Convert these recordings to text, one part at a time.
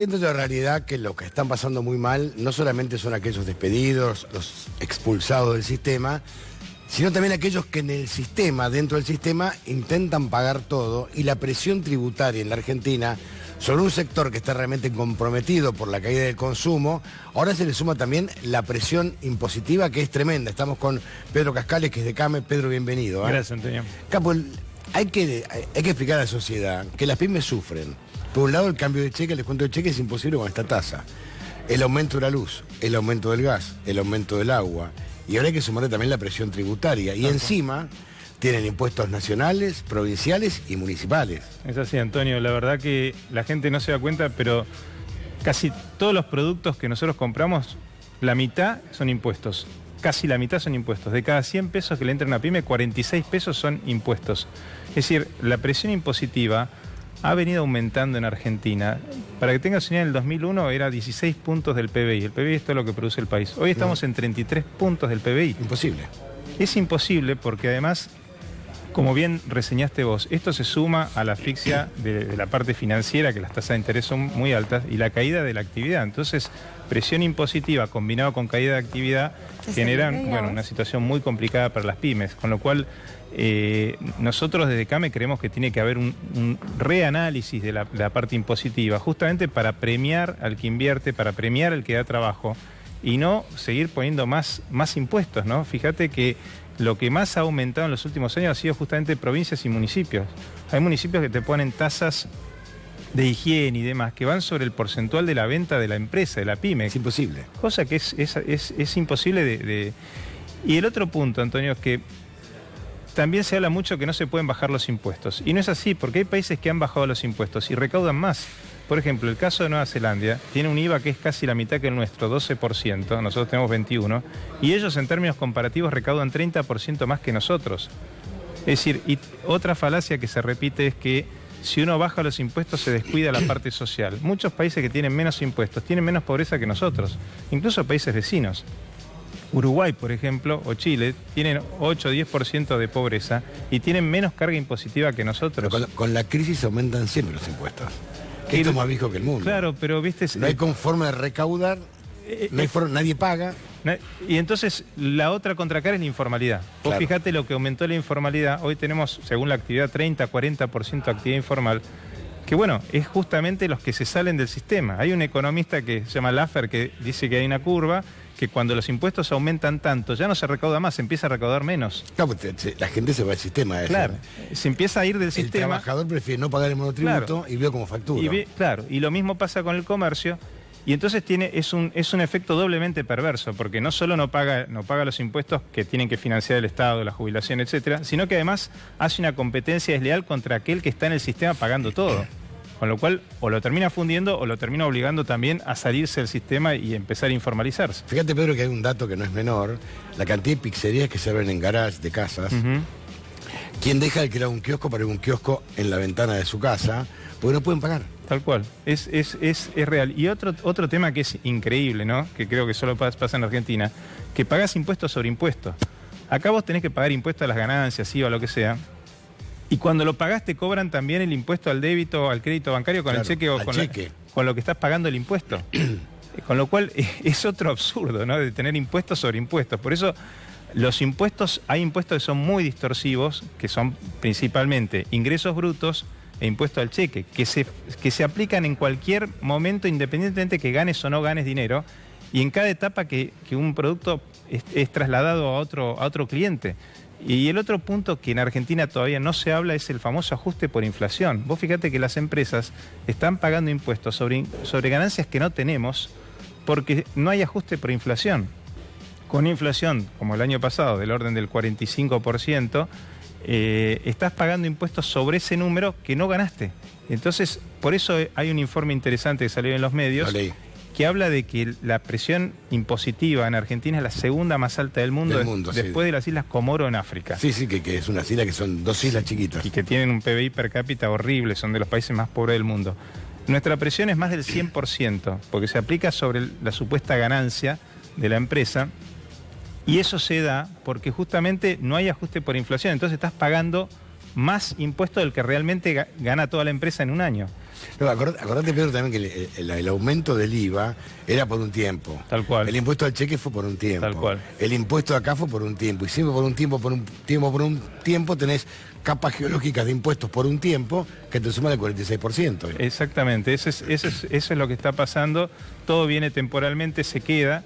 Entonces, la realidad que los que están pasando muy mal no solamente son aquellos despedidos, los expulsados del sistema, sino también aquellos que en el sistema, dentro del sistema, intentan pagar todo, y la presión tributaria en la Argentina sobre un sector que está realmente comprometido por la caída del consumo. Ahora se le suma también la presión impositiva, que es tremenda. Estamos con Pedro Cascales, que es de CAME. Pedro, bienvenido. Gracias, Antonio. Capo, hay que explicar a la sociedad que las pymes sufren. Por un lado, el cambio de cheque, el descuento de cheque es imposible con esta tasa. El aumento de la luz, el aumento del gas, el aumento del agua. Y ahora hay que sumarle también la presión tributaria. Y encima tienen impuestos nacionales, provinciales y municipales. Es así, Antonio. La verdad que la gente no se da cuenta, pero casi todos los productos que nosotros compramos, la mitad son impuestos. Casi la mitad son impuestos. De cada 100 pesos que le entra a una pyme, 46 pesos son impuestos. Es decir, la presión impositiva ha venido aumentando en Argentina. Para que tengas una idea, en el 2001 era 16 puntos del PBI. El PBI es todo lo que produce el país. Hoy estamos en 33 puntos del PBI. Imposible. Es imposible porque además, como bien reseñaste vos, esto se suma a la asfixia de la parte financiera, que las tasas de interés son muy altas, y la caída de la actividad. Entonces, presión impositiva combinado con caída de actividad generan una situación muy complicada para las pymes, con lo cual nosotros desde CAME creemos que tiene que haber un reanálisis de la parte impositiva, justamente para premiar al que invierte, para premiar al que da trabajo, y no seguir poniendo más impuestos, ¿no? Fíjate que lo que más ha aumentado en los últimos años ha sido justamente provincias y municipios. Hay municipios que te ponen tasas de higiene y demás que van sobre el porcentual de la venta de la empresa, de la pyme. Es imposible. Cosa que es imposible de... Y el otro punto, Antonio, es que también se habla mucho que no se pueden bajar los impuestos. Y no es así, porque hay países que han bajado los impuestos y recaudan más. Por ejemplo, el caso de Nueva Zelanda tiene un IVA que es casi la mitad que el nuestro, 12%, nosotros tenemos 21%, y ellos en términos comparativos recaudan 30% más que nosotros. Es decir, y otra falacia que se repite es que si uno baja los impuestos se descuida la parte social. Muchos países que tienen menos impuestos tienen menos pobreza que nosotros, incluso países vecinos. Uruguay, por ejemplo, o Chile, tienen 8 o 10% de pobreza y tienen menos carga impositiva que nosotros. Con la crisis aumentan siempre los impuestos. Esto es más viejo que el mundo. Claro, pero viste... No hay forma de recaudar, no hay forma, nadie paga. Y entonces la otra contracara es la informalidad. Vos fijate lo que aumentó la informalidad. Hoy tenemos, según la actividad, 30-40% de actividad informal, que bueno, es justamente los que se salen del sistema. Hay un economista que se llama Laffer que dice que hay una curva, que cuando los impuestos aumentan tanto, ya no se recauda más, se empieza a recaudar menos. Claro, la gente se va del sistema. Claro, se empieza a ir del sistema. El trabajador prefiere no pagar el monotributo y veo como factura. Claro, y lo mismo pasa con el comercio. Y entonces es un efecto doblemente perverso, porque no solo no paga los impuestos que tienen que financiar el Estado, la jubilación, etcétera, sino que además hace una competencia desleal contra aquel que está en el sistema pagando todo. Con lo cual, o lo termina fundiendo o lo termina obligando también a salirse del sistema y empezar a informalizarse. Fíjate, Pedro, que hay un dato que no es menor: la cantidad de pizzerías que se abren en garage de casas. ¿Quién deja de crear un kiosco para un kiosco en la ventana de su casa? Porque no pueden pagar. Tal cual, es real. Y otro tema que es increíble, ¿no? Que creo que solo pasa en Argentina, que pagás impuestos sobre impuestos. Acá vos tenés que pagar impuestos a las ganancias, IVA, lo que sea. Y cuando lo pagás te cobran también el impuesto al débito, al crédito bancario con el cheque o con lo que estás pagando el impuesto. Con lo cual es otro absurdo, ¿no? De tener impuestos sobre impuestos. Por eso los impuestos, hay impuestos que son muy distorsivos, que son principalmente ingresos brutos e impuesto al cheque, que se aplican en cualquier momento, independientemente que ganes o no ganes dinero, y en cada etapa que un producto es trasladado a otro cliente. Y el otro punto que en Argentina todavía no se habla es el famoso ajuste por inflación. Vos fíjate que las empresas están pagando impuestos sobre ganancias que no tenemos porque no hay ajuste por inflación. Con inflación, como el año pasado, del orden del 45%, estás pagando impuestos sobre ese número que no ganaste. Entonces, por eso hay un informe interesante que salió en los medios que habla de que la presión impositiva en Argentina es la segunda más alta del mundo después de las Islas Comoro en África. Sí, que es una isla que son 2 islas chiquitas. Y que tienen un PBI per cápita horrible, son de los países más pobres del mundo. Nuestra presión es más del 100%, porque se aplica sobre la supuesta ganancia de la empresa, y eso se da porque justamente no hay ajuste por inflación, entonces estás pagando más impuesto del que realmente gana toda la empresa en un año. No, acordate, Pedro, también que el aumento del IVA era por un tiempo. Tal cual. El impuesto al cheque fue por un tiempo. Tal cual. El impuesto de acá fue por un tiempo. Y siempre por un tiempo tenés capas geológicas de impuestos por un tiempo que te suman el 46%. Exactamente, eso es lo que está pasando. Todo viene temporalmente, se queda.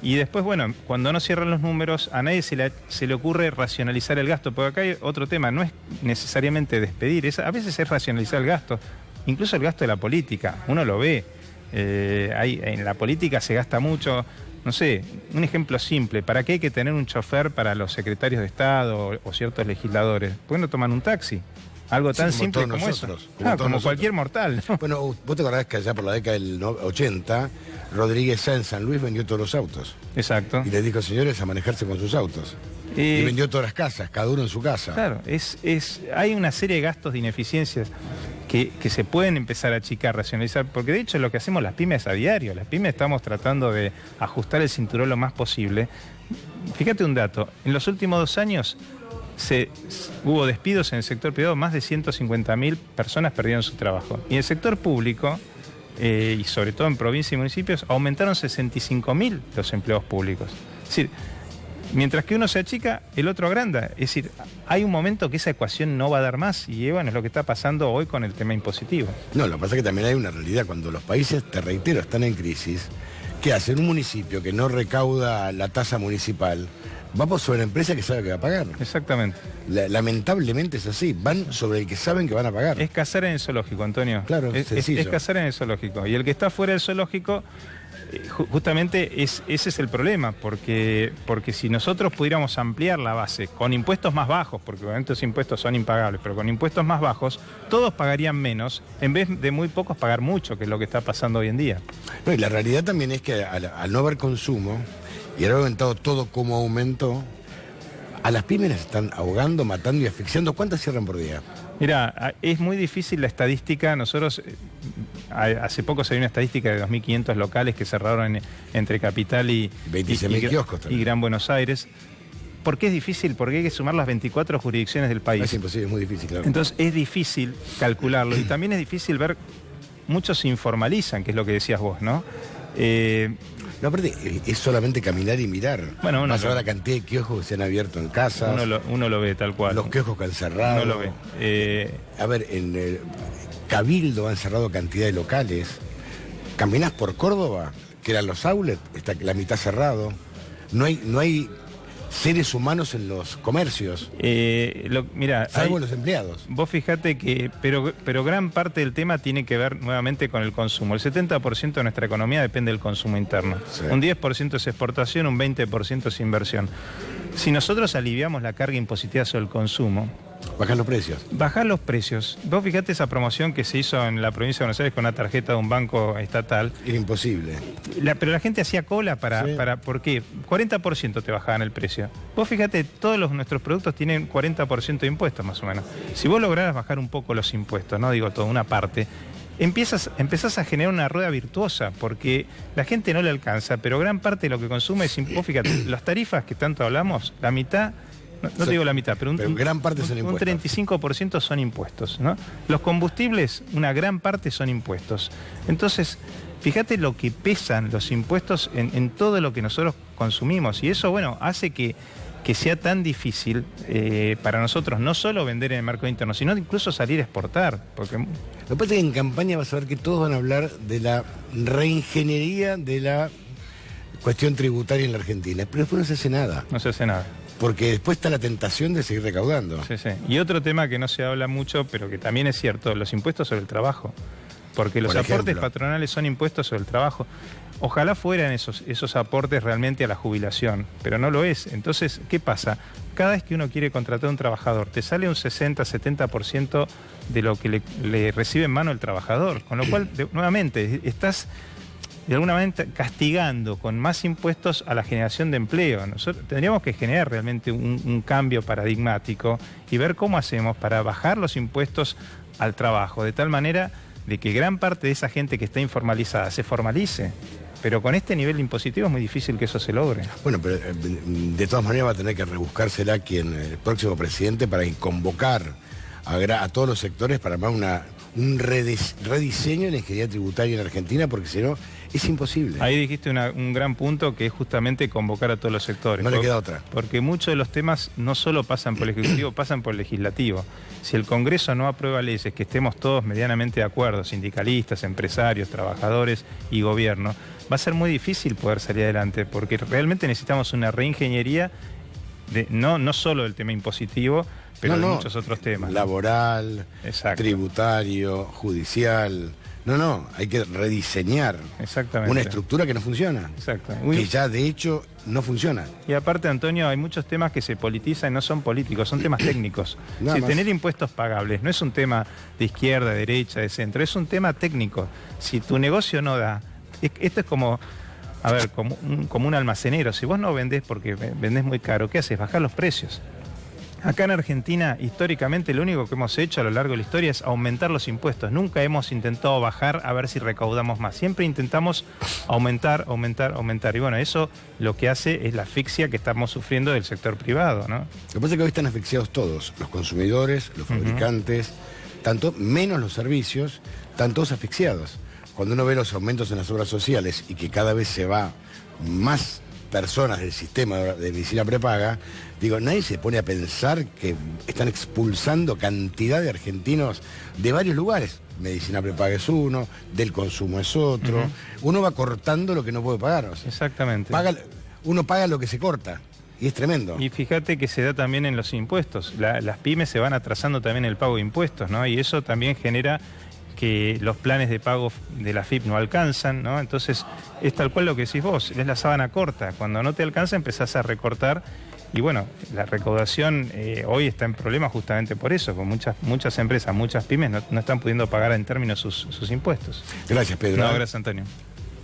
Y después, bueno, cuando no cierran los números, a nadie se le ocurre racionalizar el gasto. Porque acá hay otro tema, no es necesariamente despedir, a veces es racionalizar el gasto. Incluso el gasto de la política, uno lo ve. En la política se gasta mucho. No sé, un ejemplo simple, ¿para qué hay que tener un chofer para los secretarios de Estado o ciertos legisladores? ¿Por qué no toman un taxi? Algo tan simple como nosotros, eso. Como cualquier mortal, ¿no? Bueno, vos te acordás que allá por la década del 80, Rodríguez Sá en San Luis vendió todos los autos. Exacto. Y les dijo, señores, a manejarse con sus autos. Y vendió todas las casas, cada uno en su casa. Claro, hay una serie de gastos de ineficiencias que se pueden empezar a achicar, racionalizar, porque de hecho lo que hacemos las pymes a diario, las pymes estamos tratando de ajustar el cinturón lo más posible. Fíjate un dato, en los últimos 2 años hubo despidos en el sector privado, más de 150.000 personas perdieron su trabajo. Y en el sector público, y sobre todo en provincias y municipios, aumentaron 65.000 los empleos públicos. Es decir, mientras que uno se achica, el otro agranda. Es decir, hay un momento que esa ecuación no va a dar más y bueno, es lo que está pasando hoy con el tema impositivo. No, lo que pasa es que también hay una realidad. Cuando los países, te reitero, están en crisis, ¿qué hacen? Un municipio que no recauda la tasa municipal va por sobre la empresa que sabe que va a pagar. Exactamente. Lamentablemente es así, van sobre el que saben que van a pagar. Es cazar en el zoológico, Antonio. Claro, es cazar en el zoológico. Y el que está fuera del zoológico, justamente ese es el problema, porque si nosotros pudiéramos ampliar la base con impuestos más bajos, porque obviamente los impuestos son impagables, pero con impuestos más bajos, todos pagarían menos, en vez de muy pocos pagar mucho, que es lo que está pasando hoy en día. No, y la realidad también es que al no haber consumo, y haber aumentado todo como aumentó, a las pymes las están ahogando, matando y asfixiando. ¿Cuántas cierran por día? Mira, es muy difícil la estadística. Nosotros, hace poco salió una estadística de 2.500 locales que cerraron entre Capital y 26.000 kioscos también. Y Gran Buenos Aires. ¿Por qué es difícil? Porque hay que sumar las 24 jurisdicciones del país. Es imposible, es muy difícil, claro. Entonces es difícil calcularlo y también es difícil ver, muchos se informalizan, que es lo que decías vos, ¿no? No, aparte, es solamente caminar y mirar. Bueno, más allá de la cantidad de kioscos que se han abierto en casas. Uno lo ve tal cual. Los kioscos que han cerrado. Uno lo ve. A ver, en el Cabildo han cerrado cantidad de locales. Caminás por Córdoba, que eran los outlets, está la mitad cerrado. No hay seres humanos en los comercios. Mira, salvo los empleados. Vos fijate que, pero gran parte del tema tiene que ver nuevamente con el consumo. El 70% de nuestra economía depende del consumo interno. Sí. Un 10% es exportación, un 20% es inversión. Si nosotros aliviamos la carga impositiva sobre el consumo, bajar los precios. Bajar los precios. Vos fijate esa promoción que se hizo en la provincia de Buenos Aires con una tarjeta de un banco estatal. Era imposible. Pero la gente hacía cola para ¿por qué? 40% te bajaban el precio. Vos fíjate, todos nuestros productos tienen 40% de impuestos más o menos. Si vos lograras bajar un poco los impuestos, no digo toda una parte, empezás a generar una rueda virtuosa, porque la gente no le alcanza, pero gran parte de lo que consume es impuesto. Vos fíjate, las tarifas que tanto hablamos, la mitad... No te digo la mitad, pero gran parte son impuestos. Un 35% son impuestos, ¿no? Los combustibles, una gran parte son impuestos. Entonces, fíjate lo que pesan los impuestos en todo lo que nosotros consumimos. Y eso, bueno, hace que sea tan difícil para nosotros no solo vender en el mercado interno, sino incluso salir a exportar. Porque... Lo que pasa es que en campaña vas a ver que todos van a hablar de la reingeniería de la cuestión tributaria en la Argentina, pero después no se hace nada. No se hace nada. Porque después está la tentación de seguir recaudando. Sí, sí. Y otro tema que no se habla mucho, pero que también es cierto, los impuestos sobre el trabajo. Porque los aportes patronales son impuestos sobre el trabajo. Ojalá fueran esos aportes realmente a la jubilación, pero no lo es. Entonces, ¿qué pasa? Cada vez que uno quiere contratar a un trabajador, te sale un 60-70% de lo que le recibe en mano el trabajador. Con lo cual, nuevamente, estás... de alguna manera castigando con más impuestos a la generación de empleo. Nosotros tendríamos que generar realmente un cambio paradigmático y ver cómo hacemos para bajar los impuestos al trabajo, de tal manera de que gran parte de esa gente que está informalizada se formalice. Pero con este nivel impositivo es muy difícil que eso se logre. Bueno, pero de todas maneras va a tener que rebuscársela el próximo presidente para convocar a todos los sectores para armar un rediseño de la ingeniería tributaria en Argentina, porque si no, es imposible. Ahí dijiste un gran punto, que es justamente convocar a todos los sectores. No le queda otra. Porque muchos de los temas no solo pasan por el Ejecutivo, pasan por el Legislativo. Si el Congreso no aprueba leyes que estemos todos medianamente de acuerdo, sindicalistas, empresarios, trabajadores y gobierno, va a ser muy difícil poder salir adelante, porque realmente necesitamos una reingeniería, no solo del tema impositivo, pero de muchos otros temas. Laboral, exacto, tributario, judicial. Hay que rediseñar una estructura que no funciona. Exacto. Que ya de hecho no funciona. Y aparte, Antonio, hay muchos temas que se politizan y no son políticos, son temas técnicos. Si tener impuestos pagables no es un tema de izquierda, de derecha, de centro, es un tema técnico. Si tu negocio no da, esto es como, a ver, como un almacenero. Si vos no vendés porque vendés muy caro, ¿qué haces? Bajar los precios. Acá en Argentina, históricamente, lo único que hemos hecho a lo largo de la historia es aumentar los impuestos. Nunca hemos intentado bajar a ver si recaudamos más. Siempre intentamos aumentar. Y bueno, eso lo que hace es la asfixia que estamos sufriendo del sector privado, ¿no? Lo que pasa es que hoy están asfixiados todos, los consumidores, los fabricantes, tanto menos los servicios, están todos asfixiados. Cuando uno ve los aumentos en las obras sociales y que cada vez se va más personas del sistema de medicina prepaga, digo, nadie se pone a pensar que están expulsando cantidad de argentinos de varios lugares. Medicina prepaga es uno, del consumo es otro. Uno va cortando lo que no puede pagar. O sea, exactamente. Uno paga lo que se corta. Y es tremendo. Y fíjate que se da también en los impuestos. Las pymes se van atrasando también el pago de impuestos, ¿no? Y eso también genera que los planes de pago de la AFIP no alcanzan, ¿no? Entonces, es tal cual lo que decís vos, es la sábana corta. Cuando no te alcanza, empezás a recortar. Y bueno, la recaudación hoy está en problemas justamente por eso, con muchas empresas, muchas pymes no están pudiendo pagar en términos sus impuestos. Gracias, Pedro. No, gracias, Antonio.